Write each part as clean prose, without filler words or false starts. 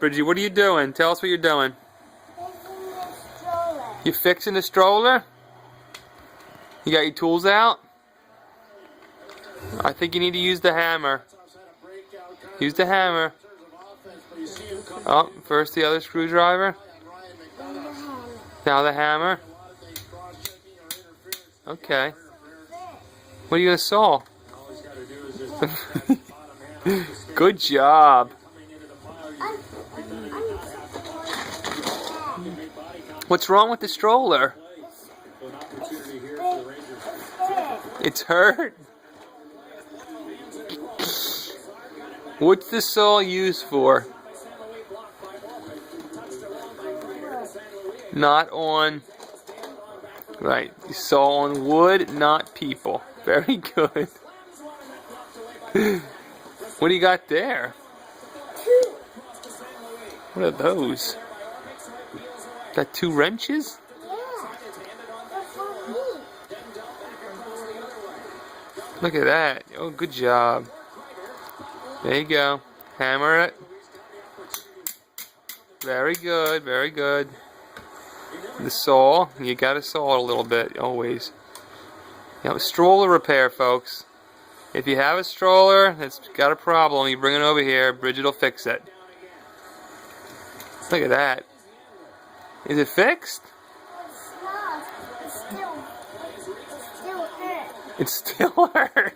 Bridget, what are you doing? Tell us what you're doing. Fixing the stroller. You fixing the stroller? You got your tools out? I think you need to use the hammer. Use the hammer. Oh, first the other screwdriver. Now the hammer. Okay. What are you gonna saw? Good job. What's wrong with the stroller? It's hurt? What's the saw used for? Not on... Right, you saw on wood, not people. Very good. What do you got there? What are those? Got 2 wrenches? Look at that. Oh, good job. There you go. Hammer it. Very good, very good. The saw, you gotta saw it a little bit, always. You have a stroller repair, folks. If you have a stroller that's got a problem, you bring it over here, Bridget will fix it. Look at that. Is it fixed? It's not. It's still hurt. It still hurt.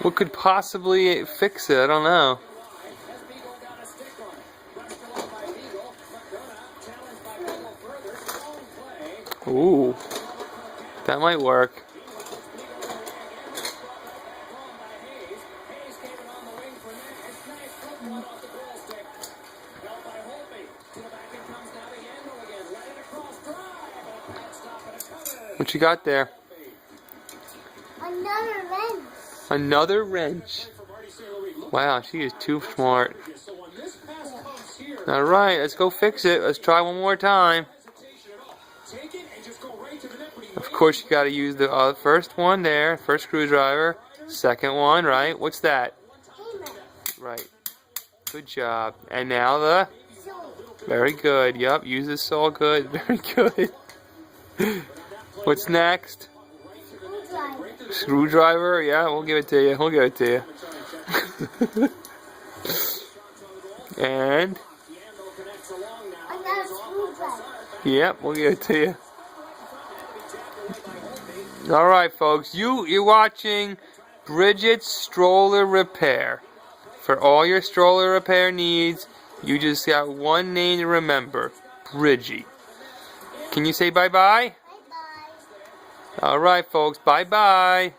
What could possibly fix it? I don't know. Ooh, that might work. What you got there? Another wrench. Another wrench. Wow, she is too smart. Alright, let's go fix it. Let's try one more time. Of course, you gotta use the first one there, first screwdriver. Second one, right? What's that? Right. Good job. And now the... Very good. Yup, use the saw good. Very good. What's next? Screwdriver? Yeah, we'll give it to you. We'll give it to you. And? Yep, we'll give it to you. Alright, folks. You're watching Bridget's Stroller Repair. For all your stroller repair needs, you just got one name to remember. Bridget. Can you say bye-bye? Bye-bye. Alright, folks. Bye-bye.